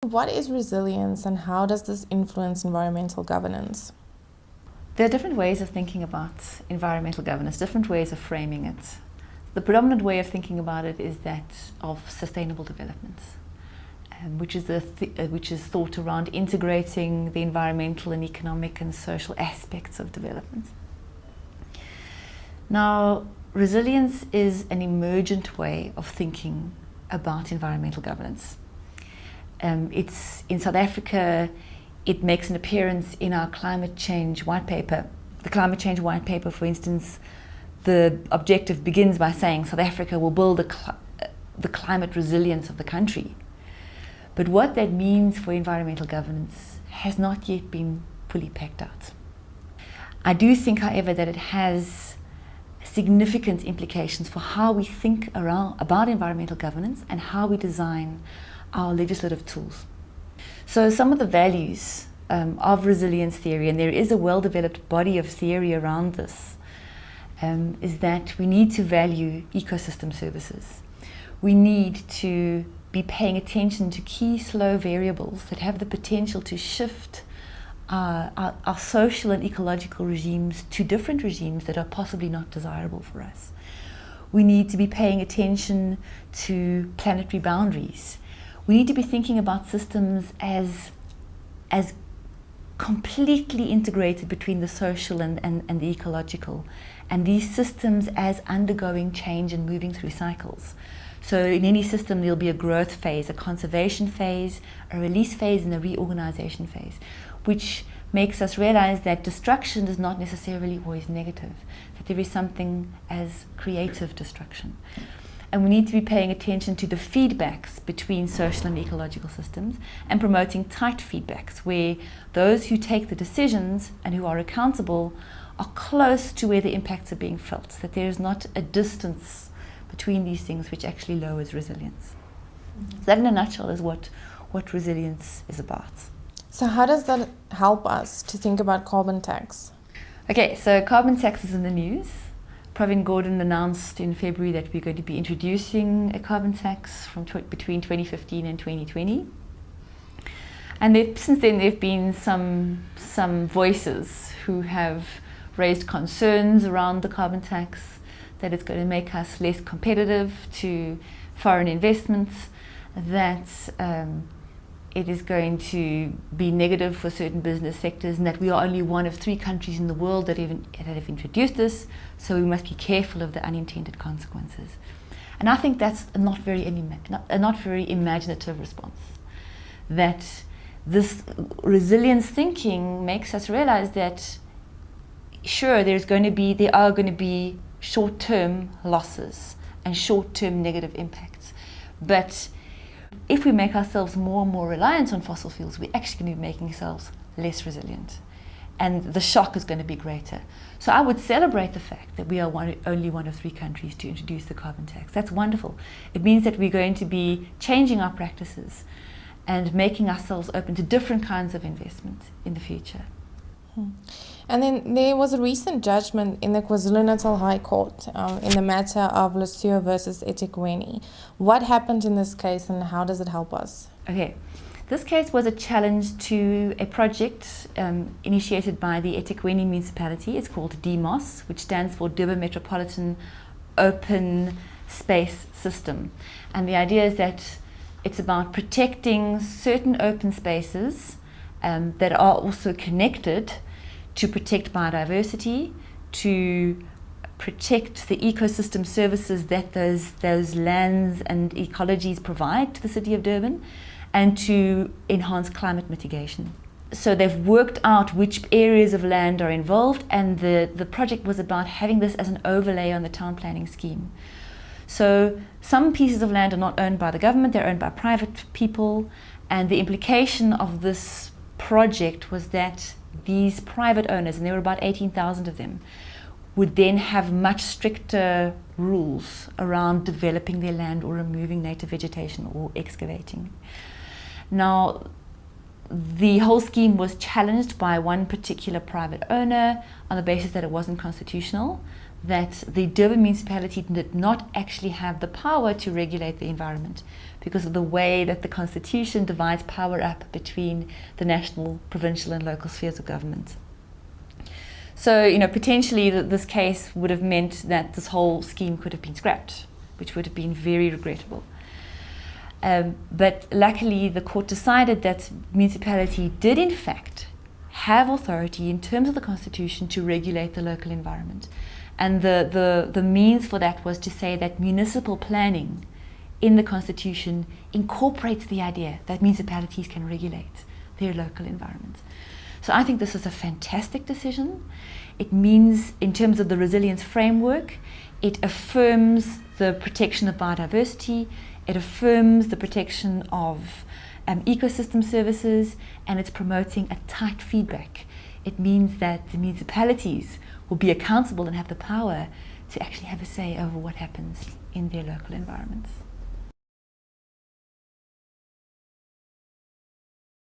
what is resilience and how does this influence environmental governance? There are different ways of thinking about environmental governance, different ways of framing it. The predominant way of thinking about it is that of sustainable development, which is thought around integrating the environmental and economic and social aspects of development. Now, resilience is an emergent way of thinking about environmental governance. It's in South Africa. It makes an appearance in our climate change white paper. The climate change white paper, for instance, the objective begins by saying South Africa will build the climate resilience of the country. But what that means for environmental governance has not yet been fully packed out. I do think, however, that it has significant implications for how we think about environmental governance and how we design our legislative tools. So some of the values of resilience theory, and there is a well-developed body of theory around this, is that we need to value ecosystem services. We need to be paying attention to key slow variables that have the potential to shift our social and ecological regimes to different regimes that are possibly not desirable for us. We need to be paying attention to planetary boundaries. We need to be thinking about systems as completely integrated between the social and the ecological, and these systems as undergoing change and moving through cycles. So in any system there'll be a growth phase, a conservation phase, a release phase, and a reorganization phase, which makes us realize that destruction is not necessarily always negative, that there is something as creative destruction. And we need to be paying attention to the feedbacks between social and ecological systems and promoting tight feedbacks where those who take the decisions and who are accountable are close to where the impacts are being felt, that there is not a distance between these things which actually lowers resilience. So that in a nutshell is what resilience is about. So how does that help us to think about carbon tax? Okay, so carbon tax is in the news. Pravin Gordhan announced in February that we're going to be introducing a carbon tax from between 2015 and 2020. And since then there have been some voices who have raised concerns around the carbon tax, that it's going to make us less competitive to foreign investments, that it is going to be negative for certain business sectors, and that we are only one of 3 countries in the world that have introduced this, so we must be careful of the unintended consequences. And I think that's a not very imaginative response. That this resilience thinking makes us realize that sure, there are going to be short-term losses and short-term negative impacts, but if we make ourselves more and more reliant on fossil fuels, we're actually going to be making ourselves less resilient, and the shock is going to be greater. So I would celebrate the fact that we are only one of 3 countries to introduce the carbon tax. That's wonderful. It means that we're going to be changing our practices and making ourselves open to different kinds of investment in the future. And then there was a recent judgment in the KwaZulu-Natal High Court in the matter of Lucio versus eThekwini. What happened in this case and how does it help us? Okay, this case was a challenge to a project initiated by the eThekwini municipality. It's called Deos, which stands for Durban Metropolitan Open Space System. And the idea is that it's about protecting certain open spaces that are also connected to protect biodiversity, to protect the ecosystem services that those lands and ecologies provide to the city of Durban, and to enhance climate mitigation. So they've worked out which areas of land are involved, and the project was about having this as an overlay on the town planning scheme. So some pieces of land are not owned by the government, they're owned by private people, and the implication of this project was that these private owners, and there were about 18,000 of them, would then have much stricter rules around developing their land or removing native vegetation or excavating. Now, the whole scheme was challenged by one particular private owner on the basis that it wasn't constitutional, that the Durban municipality did not actually have the power to regulate the environment because of the way that the Constitution divides power up between the national, provincial and local spheres of government. So, potentially this case would have meant that this whole scheme could have been scrapped, which would have been very regrettable. But luckily the court decided that municipality did in fact have authority in terms of the Constitution to regulate the local environment. And the means for that was to say that municipal planning in the Constitution incorporates the idea that municipalities can regulate their local environment. So I think this is a fantastic decision. It means, in terms of the resilience framework, it affirms the protection of biodiversity, it affirms the protection of ecosystem services, and it's promoting a tight feedback. It means that the municipalities will be accountable and have the power to actually have a say over what happens in their local environments.